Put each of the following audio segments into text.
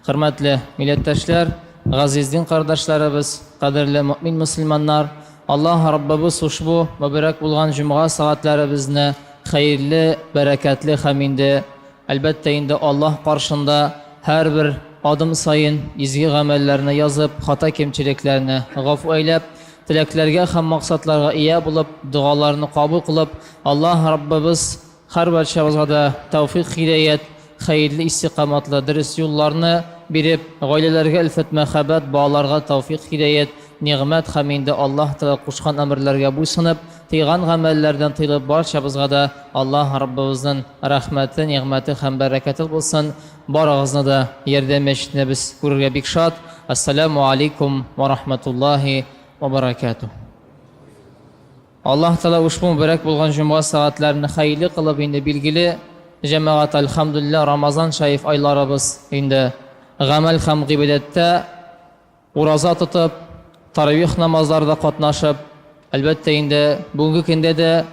Hürmetli millettaşlar, gazizdin kardeşlerimiz, kadirli mümin Müslümanlar, Allah Rabbimiz ushbu mübarek bulgan cuma saatlerimizni hayırlı, bereketli haminde, elbette indi Allah karşında her bir adım sayın izgi amellerini yazıp, hata kemçiliklerini gafu eylep, tileklerge ham maksatlarga iya bulup, dualarını kabul kılıp, Allah Rabbimiz her barcamızga da tevfik, hidayet, hayırlı istikamatlı dürüst yollarını birip, ailelerge ilfet, mehabet, bağlarga tevfik, hidayet, nimet haminde Allah Teala kuşkan emirlerge buysunup, tıygan amellerden tıyılıp barcamızga da Allah Rabbimizin rahmeti, nimeti hem bereketi bulsun. Barağızını da yerde meşitine biz kururga bik şad. Esselamu aleyküm ve rahmetullahi ve berekatuhu. Allah Teala ushbu mübarek bulgan cuma saatlerini hayırlı kılıp indi bilgili cemaat elhamdülillah Ramazan şerif aylarımız indi gamel ham gibidette uraza tutup taravih namazlarda katnaşıp elbette indi bugünkü kinde de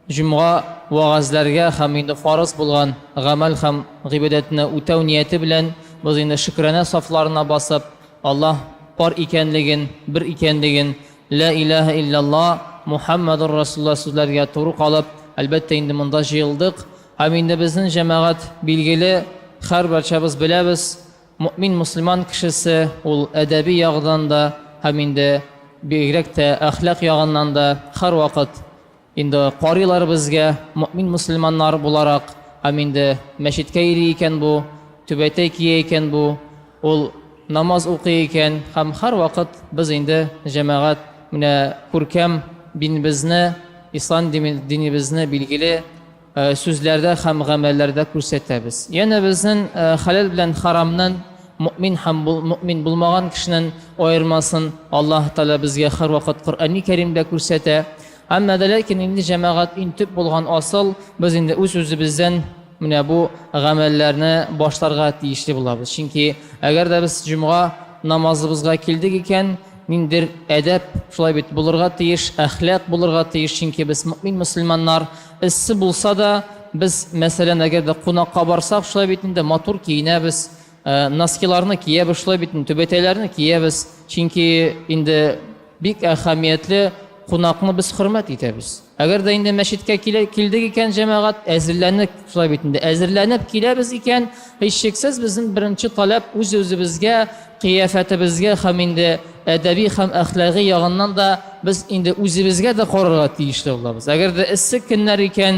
cuma vaazlarga ham indi farz bulgan gamel ham gibidetine utev niyeti bilen biz indi şükrene saflarına basıp Allah var ikenligin, bir ikenligin, la ilahe illallah Muhammedur Resulullah sözlerge to'g'ri qolib, albatta endi munda yığıldık. Ham endi bizning jamoat bilgili, har barchamiz bilamiz, mu'min musulmon kishisi ul adabiy yog'dan da, ham endi buyrakda axloq yog'idan da har vaqt endi qorilar bizga mu'min musulmonlar bo'laroq ham endi masjidga yuri ekan bu, tubatay kiyi ekan bu, ul namoz o'qiy ekan, ham har vaqt biz endi jamoat mana ko'rkam dinimizni, İslam dinimizni bilgili sözlerde hem amellerde ko'rsatamiz. Yana bizning halal bilan haramdan mu'min bulmagan kishinin ayırmasın Allah Teala bizga har vaqt Qur'oni Karimda ko'rsata. Amma lekin endi jamoat intib bo'lgan asıl biz endi o'z-o'zimizdan mana bu amellarni boshlarga tegishli bo'lamiz. Chunki agarda biz juma namozimizga keldik ekan, nindir edep şulay bit bulurga tiyiş, ahlak bulurga tiyiş. Çünkü biz mümin Müslümanlar issi bulsa da biz mesela eğer de qonaqqa barsak şulay bitinde motor kiyinemiz, naskilarını kiyemiz, şulay bitin tübetelerini kiyemiz. Çünkü indi bik ahamiyetli qonaqni biz hürmet etemiz. Eğer de indi meşitke kildik iken cemaat ezirlenip şulay bitinde ezirlenip kilemiz iken hiç şeksiz bizim birinci talep o'z-o'zimizga qiyafetimizga ham indi adabiy ham axloqiy yog'idan da biz indi o'zimizga da qarorga tegishli bo'lamiz. Agar da issiq kunlar ekan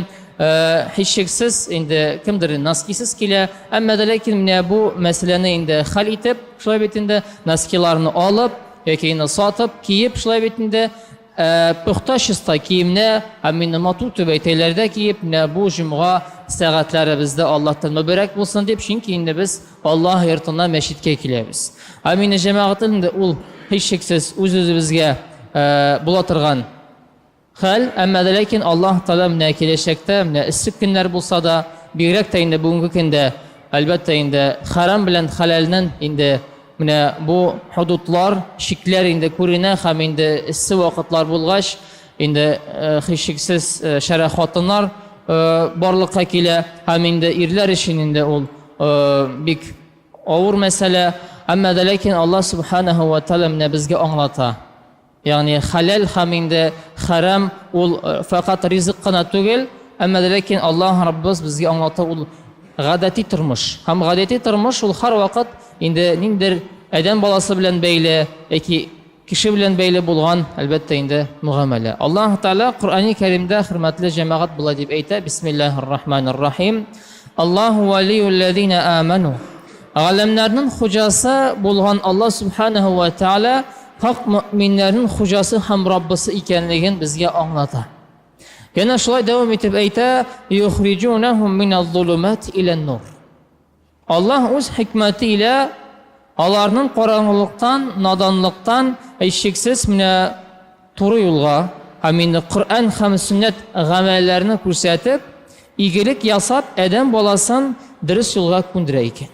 hech shaksiz indi kimdir naskisiz kela, amma lekin mana bu masalani indi hal etib, shulay bitinde naskilarni olib yoki sotib, kiyib shulay bitinde puxta shista kiyimni ham indi motor tubaytaylarda kiyib bu juma saatlarimizda Allohdan muborak bo'lsin deb, chunki endi biz Alloh yurtidan masjidga kelamiz. Amina jamoatinde ul hech shaksiz o'z-o'zimizga bo'la turgan hal, amma lekin Alloh taolo mana kelajakda mana issiq kunlar bo'lsa da, buyrakda endi bugungi kunda albatta endi haram bilan halalning endi mana bu hududlar, shiklar endi ko'rina, ham endi issiq vaqtlar bo'lg'ach, endi hech shaksiz shara xotinlar borliqqa kela, ham endi erlar uchun endi ul bik og'ir masala. Amma lekin Allah subhanahu va taolo mana bizga anglata. Ya'ni halal ham endi haram ul faqat rizqina tugil, amma lekin Alloh Rabbimiz bizga anglata ul g'adatiy turmush. Ham g'adatiy turmush ul har vaqt endi nindir adam bolasi bilan beyli yoki kishi bilan beyli bo'lgan albatta endi muomala. Alloh taolo Qur'oni Karimda hurmatli jamoat bo'ladi deb aytadi. Bismillahirrohmanirrohim. Allohu valiyullazina amanu. Alemlerin hocası bulgan Allah subhanahu ve teala hak müminlerin hocası hem Rabbisi ikenligini bizge anlata. Yana şulay devam etip ayta yuhricunahum minaz-zulumat ilen-nur. Allah öz hikmetiyle alarının karanlıktan, nadanlıktan eşeksiz mine turu yolga hem Kur'an hem sünnet amellerini ko'rsatib, iyilik yasap eden bolasın dürüst yolga kundurayken.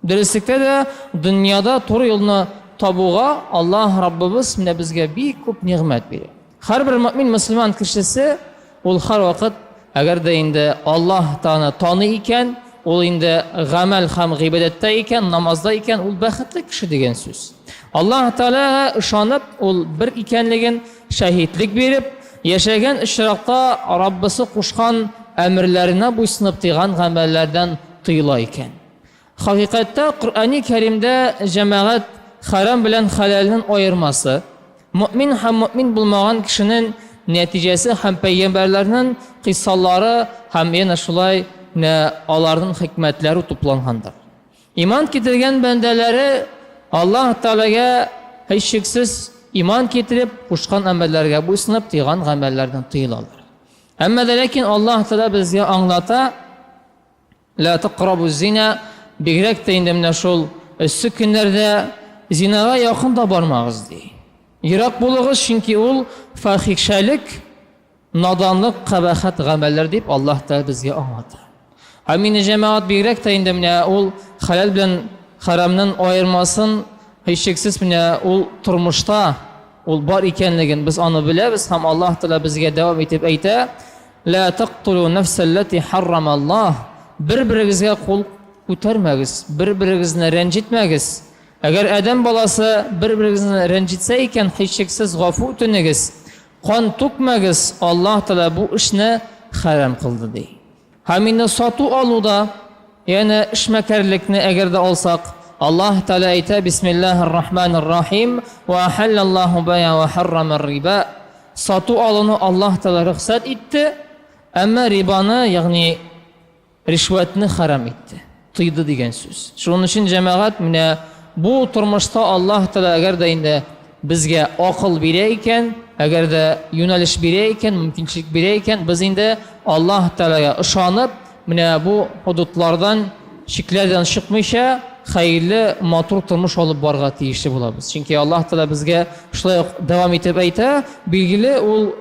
Dürüstlükte de dünyada to'g'ri yo'lni tabuğa Allah Rabbimiz bizga bir ko'p nimet beradi. Har bir mümin Müslüman kishisi ul har vaqt agar da endi Allah Taala tani ekan, ул инде гамәл һәм гыйбадәттә икән, намазда икән, ул бәхетле кеше дигән сүз. Аллаһ Тәгаләгә ышанып, ул бер икәнлеген шаһидлек биреп, яшәгән очракта Раббысы кушкан әмерләренә буйсынып тыйган гамәлләрдән тыйыла икән. Хакыйкатьтә Коръәни Кәримдә җәмәгать харам белән хәләлнең аермасы, мөмин һәм мөмин булмаган кешенең нәтиҗәсе һәм пәйгамбәрләрнең кыйссалары һәм яна шулай аларның хикмәтләре туплангандыр. Иман китергән бәндәләре Аллаһ Тәгаләгә һичшиксез иман китереп, кушкан әмәлләргә буйсынып тыйган гамәлләрдән тыелалар. Әмма дә ләкин Аллаһ Тәгалә безгә аңлата: "Ла тaqrabu zina", бигрәк тә инде менә шул эссе көннәрдә зинага якын да бармагыз ди. Ерак булыгыз, чөнки ул фахишәлек, наданлык, кабахат гамәлләр дип Аллаһ Тәгалә безгә аңлата. Һәм инде җәмәгать бигрәк тә инде менә ул хәлал белән харамның аермасын һичшиксез менә ул тормышта ул бар икәнлеген без аны беләбез һәм Аллаһ Тәгалә безгә дәвам итеп әйтә: "Ла тaqtulu nafsallati harramallah", бер-берегезгә кул күтәрмәгез, бер-берегезне рәнҗитмәгез. Әгәр адәм баласы бер-берегезне рәнҗитсә икән, һичшиксез гафу үтенегез, кан түкмәгез. Аллаһ Тәгалә бу эшне харам кылды ди. Һәм инде сату алуда, яны эшмәкәрлекне әгәр дә алсак, Аллаһ Тәгалә әйтә: "Бисмиллаһир-рахманир-рахим, ва ахаллаллаһу бай'a ва харрама-р-риба". Сату алуны Аллаһ Тәгалә рөхсәт итте, әмма рибаны, ягъни ришвәтне харам итте, тыйды дигән сүз. Шуның өчен җәмәгать менә бу тормышта Аллаһ Тәгалә әгәр дә инде безгә акыл бирә икән, әгәр дә юнәлеш бирә икән, мөмкинчелек бирә икән, без инде Аллаһ Тәгаләгә ышанып, менә бу худудлардан, шикләрдән чыкмыйча, хәерле, матур тормыш алып барырга тиешле булабыз. Чөнки Аллаһ Тәгалә безгә шулай дәвам итеп әйтә, билгеле ул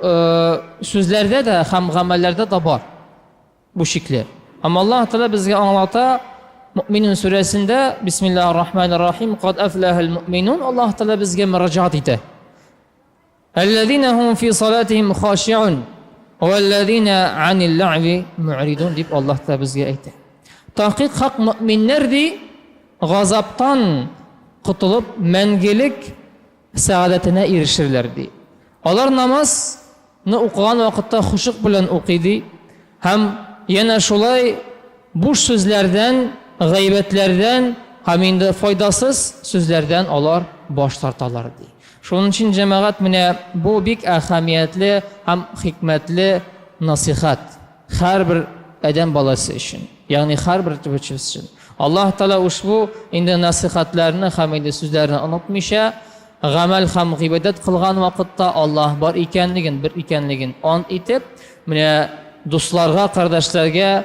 сүзләрдә дә һәм гамәлләрдә дә бар бу шикләр. Әмма Аллаһ Тәгалә безгә аңлата Мөъминун сүрәсендә: "Бисмиллаһир-рахманир-рахим, кад афлахал-муъминун", Аллаһ Тәгалә безгә мөрәҗәгать итә. "Аллазина хум фи салатихим хаши'ун, валлазина анил-лa'ви му'ридун", дип Аллаһ Тәгалә безгә әйтә. Тахqiq хак мөъминнәр ди газаптан кутылып мәңгелек сәгадәтенә ирешерләр ди. Алар намазны укыган вакытта хушук белән укый ди һәм яна шулай буш сүзләрдән, гайбәтләрдән һәм инде файдасыз сүзләрдән алар баш тарталар ди. Шуның өчен җәмәгать менә бу бик әһәмиятле һәм хикмәтле насихат һәрбер адәм баласы өчен, ягъни һәрбер төбәче өчен. Аллаһ Тәгалә ушбу инде насихатларны һәм инде сүзләрне онытмыйча, гамәл һәм гыйбадәт кылган вакытта Аллаһ бар икәнлеген, бер икәнлеген ант итеп, менә дусларга, кардәшләргә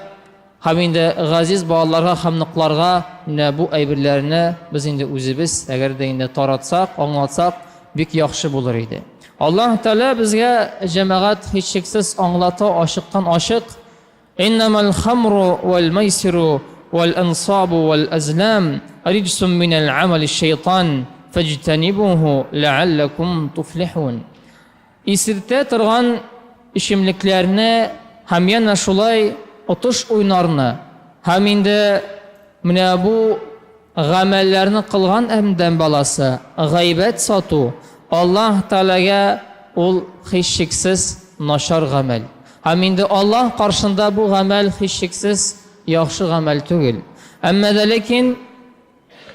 һәм инде газиз балаларга һәм ныкларга менә бу әйберләрне без инде үзебез әгәр дә инде таратсак, аңлатсак, бик яхшы булыр иде. Аллаһ Тәгалә безгә җәмәгать һичшиксез аңлата ачыктан ачык: "Иннамал хамру вал майсиру вал ансабу вал азлам риджсун минал амали шайтан фаҗтанибуһу ла'аллакум туфлихун". Исертә торган ишемлекләрне һәм яна шулай отыш уйнарны һәм инде менә бу гамәлләрне кылган әмдән баласы, гайбәт сату, Аллаһ Тәгаләгә ул һичшиксез начар гамәл. Һәм инде Аллаһ каршында бу гамәл һичшиксез яхшы гамәл түгел. Әмма дә ләкин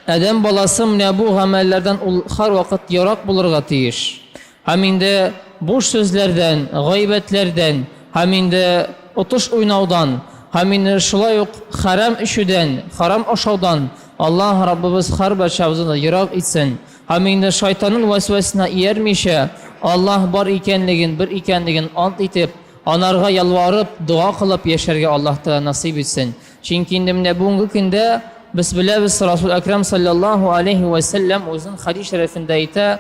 адәм баласы менә бу гамәлләрдән ул һәр вакыт ярак булырга тиеш. Һәм инде буш сүзләрдән, гайбәтләрдән, һәм инде отыш уйнаудан, һәм инде шулай ук харам ишүдән, харам ашаудан Аллаһ Раббыбыз һәр барчабызны ярак итсен. Һәм инде шайтанның вәсвәсенә иярмичә, Аллаһ бар икәнлеген, бер икәнлеген ант итеп, анарга ялварып, дуа кылып яшәргә Аллаһ Тәгалә насыйп итсен. Чөнки инде менә бүгенге көндә без беләбез, Расул Әкрәм саллаллаһу алейхи ва саллям үзенең хадис шәрифендә әйтә: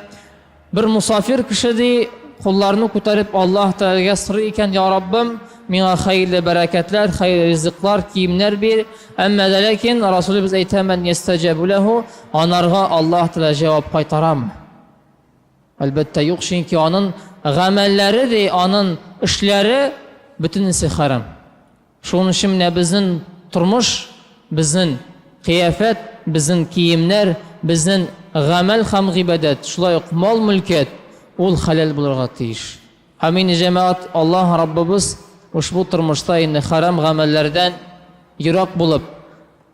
"Бер мусафир кеше ди, кулларны күтәреп Аллаһ Тәгаләгә сорый икән: "Я Раббым, миңа хәерле бәрәкәтләр, хәерле ризыклар, киемнәр бир". Әмма дә ләкин Расулыбыз әйтә: "Мен ястаҗабу лаху", анарга Аллаһ Тәгалә җавап кайтарам. Әлбәттә юк, чөнки аның гамәлләре ди, аның эшләре бөтенесе харам. Шуның өчен менә безнең тормыш безнең кыяфәт, безнең киемнәр, безнең гамәл һәм гыйбадәт, шулай ук мал-мөлкәт ул халал булырга тиеш. Һәм инде җәмәгать, Аллаһ Раббыбыз ушбу тормышта инде харам гамәлләрдән ерак булып,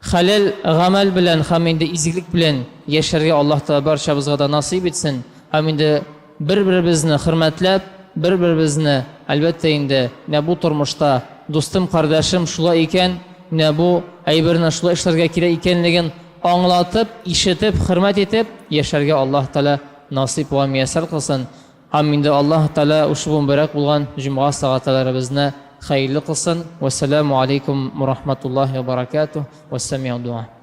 халал гамәл белән һәм инде изгелек белән яшәргә Аллаһ Тәала барчабызга да насыйп итсен. Һәм инде бер-беребезне хөрмәтләп, бер-беребезне әлбәттә инде бу тормышта дустым, кардәшем шулай икән, бу әйберне шулай эшләргә кирәк икәнлеген аңлатып, ишетеп, хөрмәт итеп яшәргә Аллаһ Тәала насыйп ва миясәр кылсын. Һәм инде Аллаһ Тәала ушбу мөбарәк булган җомга сәгатьләребезне хәйрле кылсын. Вассаламу алейкум ва рахматуллаһи ва баракатуһ. Вассами'у дуа.